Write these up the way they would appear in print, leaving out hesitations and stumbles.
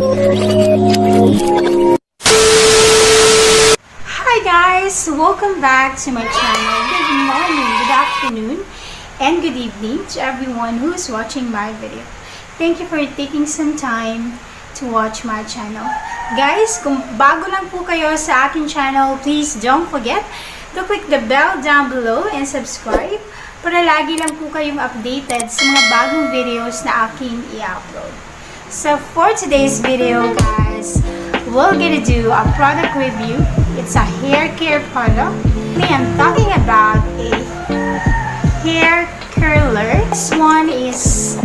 Hi guys! Welcome back to my channel. Good morning, good afternoon, and good evening to everyone who's watching my video. Thank you for taking some time to watch my channel. Guys, kung bago lang po kayo sa aking channel, please don't forget to click the bell down below and subscribe para lagi lang po kayong updated sa mga bagong videos na aking i-upload. So for today's video guys, we're gonna do a product review. It's a hair care product. I'm talking about a hair curler. This one is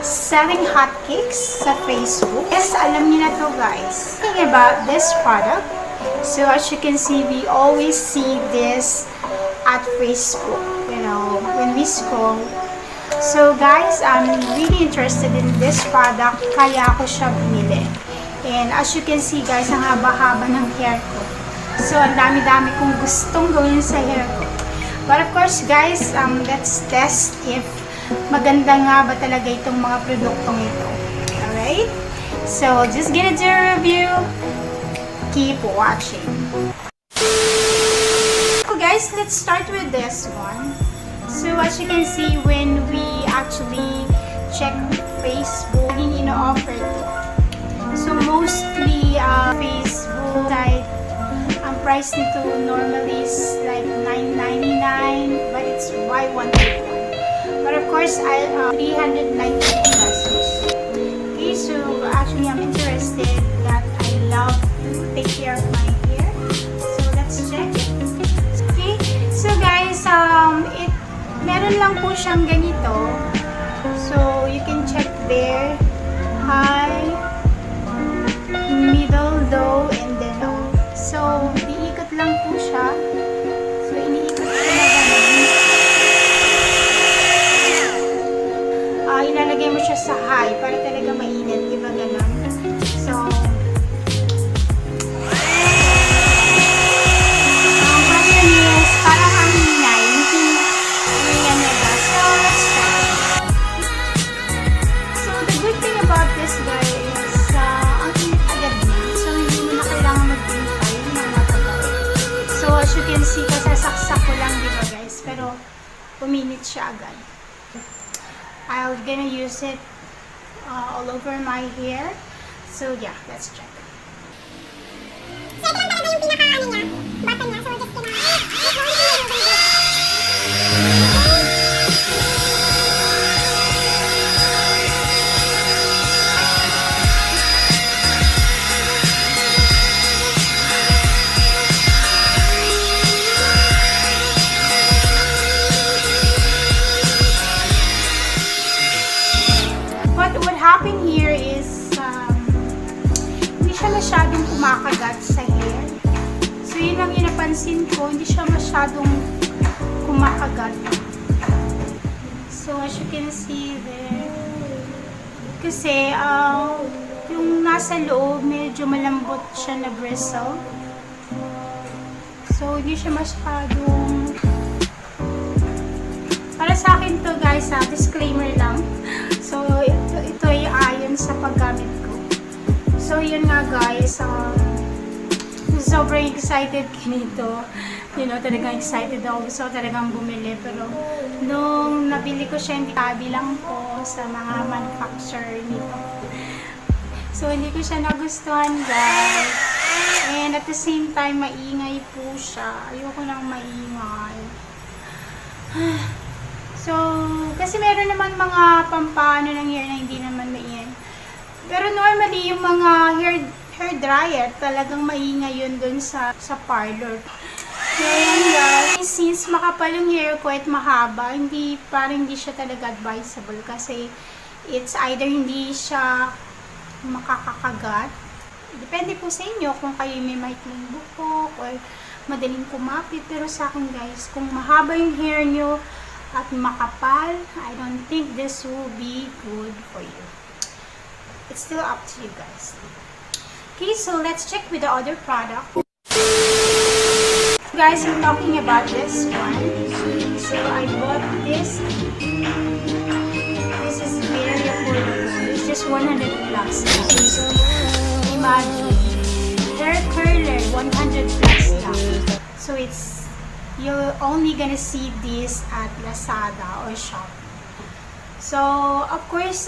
selling hotcakes sa Facebook. Yes, alam niyo na to guys. Talking about this product. So as you can see, we always see this at Facebook, you know, when we scroll. So guys, I'm really interested in this product, kaya ako siya binili. And as you can see guys, ang haba-haba ng hair ko. So ang dami-dami kong gustong gawin sa hair ko. But of course guys, let's test if maganda nga ba talaga itong mga produktong ito. Alright? So just gonna do a review. Keep watching. Guys, let's start with this one. So as you can see, when we actually check Facebook, yung ino-offer to. So mostly Facebook site, ang price nito normally is like $9.99, but it's buy one take one. But of course, I 390 pesos. Okay, so actually I'm interested that I love to take care of my hair. So let's check it. So guys, meron lang po siyang ganito. So you can check there, high, middle, low, and then off. So iikot lang po siya. So iniikot ko na ganun. Ilalagay mo siya sa high para talaga mainit, diba ganun? So parang ang hinay, hindi na ba? So, let's try it. So, the good thing about this guys is, ang init agad na. So, hindi mo na kailangan mag-intay ng matagal. So, as you can see, kasasaksak ko lang, diba guys? Pero, puminit siya agad. I'm gonna use it all over my hair. So, yeah, let's check. So, ito lang talaga yung pinaka-ano niya, button niya. So, just gonna... What happened here is hindi siya masyadong kumakagat sa hair. So yun ang inapansin ko, hindi siya masyadong kumakagat. So as you can see there, kasi yung nasa loob medyo malambot siya na bristle. So hindi siya masyadong, para sa akin to guys, disclaimer lang. So ito ay ayon sa paggamit ko. So yun nga guys, sobrang excited nito. You know, talagang excited ako. Gusto ko talagang bumili. Pero nung nabili ko siya, hindi kabilang ko sa mga manufacturer nito. So hindi ko siya nagustuhan guys. And at the same time, maingay po siya. Ayoko nang maingay. So, kasi meron naman mga pampano ng hair na hindi naman maingay. Pero normally, yung mga hair dryer, talagang maingay yun dun sa parlor. So, yan guys. Since makapal yung hair ko at mahaba, parang hindi siya talaga advisable. Kasi, it's either hindi siya makakakagat. Depende po sa inyo kung kayo may maikling buhok or madaling kumapit. Pero sa akin guys, kung mahaba yung hair nyo, at makapal, I don't think this will be good for you. It's still up to you guys. Okay, so let's check with the other product. Guys, I'm talking about this one. So I bought this. This is very affordable. It's just 100 plus. So imagine, hair curler, 100 plus lang. So you're only gonna see this at Lazada or Shopee. So, of course,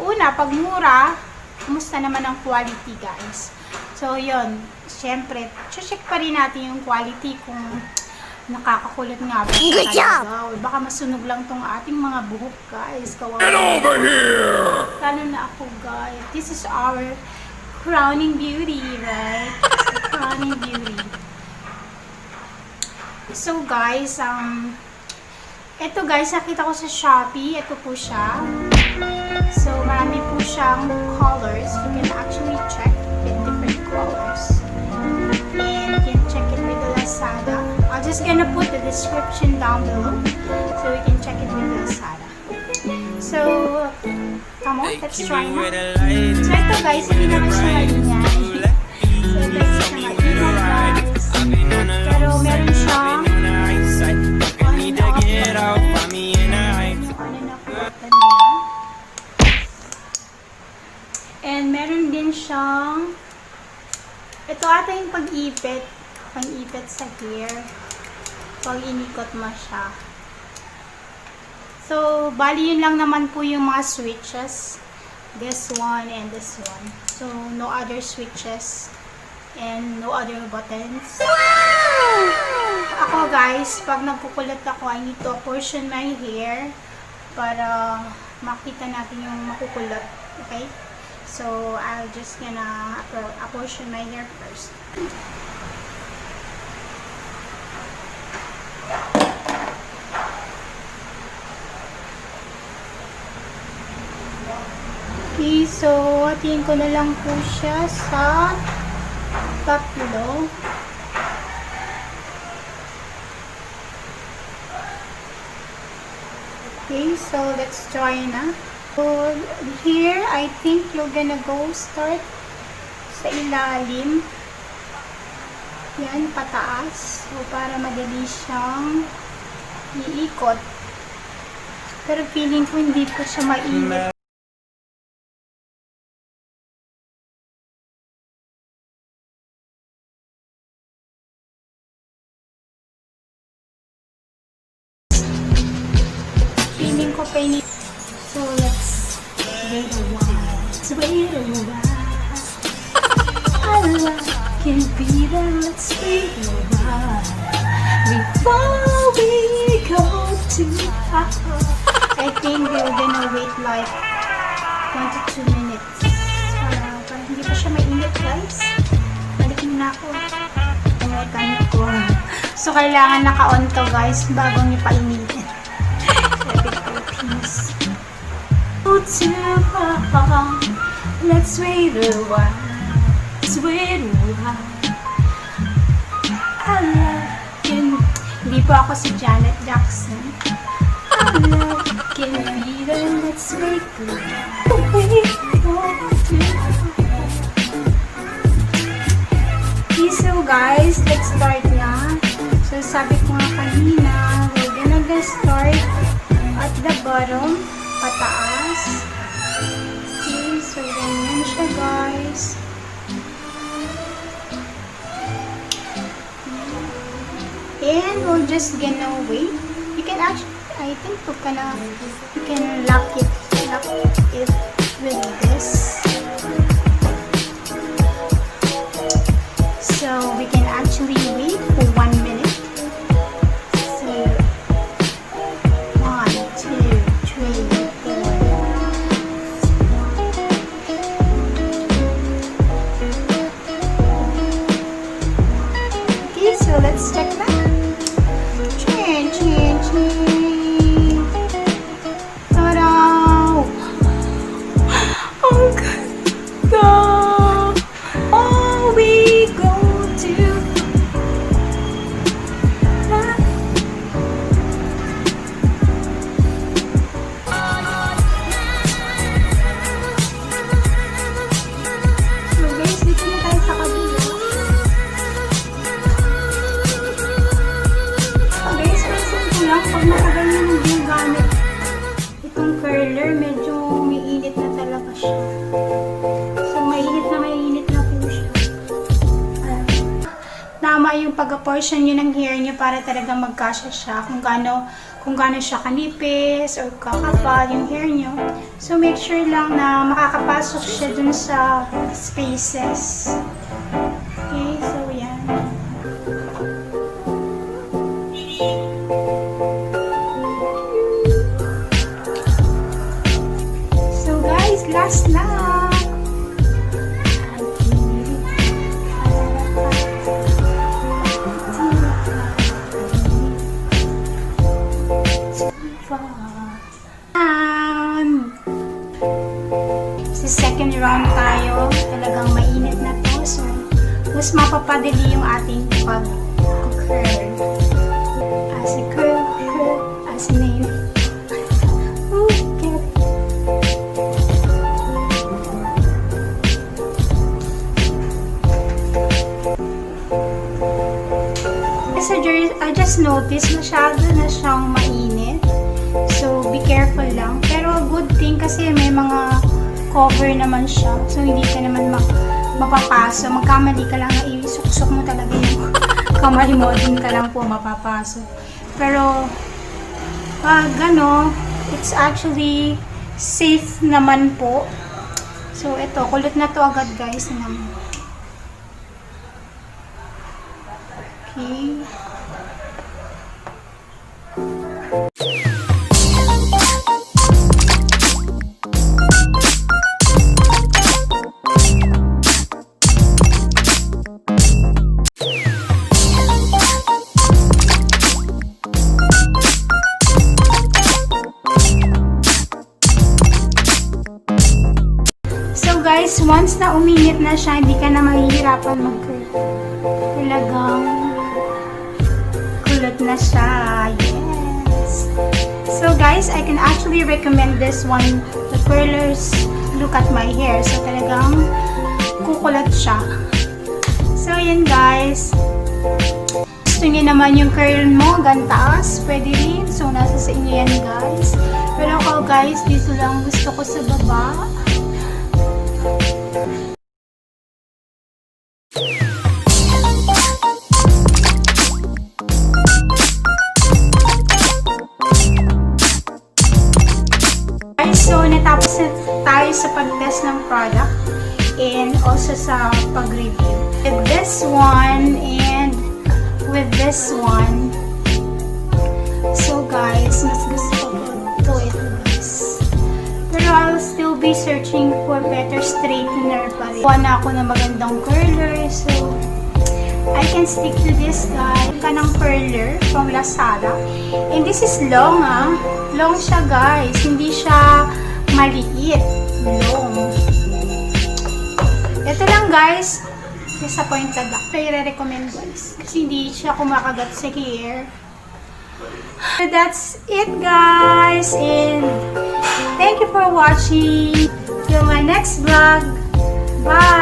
una, pag mura, kumusta naman ang quality, guys? So, yun. Siyempre, check pa rin natin yung quality kung nakakakulot nga ba talaga. O baka masunog lang tong ating mga buhok, guys. Get over here! Lalo na ako, guys. This is our crowning beauty, right? It's the crowning beauty. So, guys, ito guys, nakita ko sa Shopee. Ito po siya. So, marami po siyang colors. You can actually check with different colors. And you can check it with the Lazada. I'm just gonna put the description down below so you can check it with Lazada. So, come on, let's try na. So, ito guys, hindi naman siya maingay. So, ito hindi siya maingay guys. Pero meron siyang and meron din siyang ito ata yung pang-ipit sa hair pag inikot mo siya. So, bali yun lang naman po yung mga switches, this one and this one. So, no other switches and no other buttons. Ako guys, pag nagkukulat ako, I need to apportion my hair para makita natin yung makukulot. Okay? So, I'll just gonna apportion my hair first. Okay, so hatiin ko na lang po siya sa tatlo. Okay, so let's try na. So here, I think you're gonna go start sa ilalim. Yan, pataas. So para madali siyang iikot. Pero feeling ko hindi po siya mainit. Feeling ko painit. So let's wait a while. Let's wait a while. Allah can be there. Let's wait a while before we go too far. I think we're gonna wait like 1 to 2 minutes. Para hindi pa siya mainit, guys. Balik na ako. Gamit ko. So kailangan naka-on to, guys, bago niyo painitin. Too far. Let's wait a while. Let's wait a while. Hindi po ako si Janet Jackson. Allah can be there. Let's wait a while. Okay, so guys, let's start na. So sabi ko nga kanina, we're gonna start at the bottom. Pataas. Okay, so ganyan siya, guys. And we're just gonna wait. You can actually, I think you can lock it with this. So we can actually wait for 1 minute. So 1, 2, 3. So let's check that. Ta-da! Oh ganda! Oh, we go to so guys, dito na tayo sa kabila. Pag matagal nyo yung ginagamit itong curler, medyo umiinit na talaga siya. So, mainit na po proportion yun ng hair nyo para talaga magkasya siya. Kung gaano siya kanipis or kakapal yung hair nyo. So, make sure lang na makakapasok siya dun sa spaces. Okay, so yan. So, guys, last na. Sa second round tayo, talagang mainit na to, so mas mapapadali yung ating pag-curl. As a curl, as a nail. Okay. So, I just noticed masyado na siyang mainit. So, be careful lang. Pero good thing kasi may mga cover naman siya. So, hindi ka naman mapapaso. Magkamali ka lang na isuksok mo talaga yung kamali mo. Din ka lang po mapapaso. Pero, pag it's actually safe naman po. So, ito. Kulot na to agad, guys. Okay. Guys, once na uminit na siya, hindi ka na mahihirapan mag-curl. Talagang kulot na siya. Yes! So guys, I can actually recommend this one. The curlers look at my hair. So talagang kukulat siya. So yan guys. Gusto niyo naman yung curl mo, gantaas, pwede rin. So nasa sa inyo yan guys. Pero ako guys, dito lang gusto ko sa baba. So, natapos na tayo sa pag-test ng product and also sa pag-review. With this one and with this one. So, guys, mas gusto ko ito guys. Pero I'll still be searching for better straightener pa rin. Kuha na ako ng magandang curler. So, I can stick to this guys. Kanang curler from Lazada. And this is long Long siya guys. Hindi siya maliit. Long. Ito lang guys. Disappointed ako. Kaya i-recommend guys. Kasi hindi siya kumakagat sa hair. So that's it guys. And thank you for watching. Till my next vlog. Bye!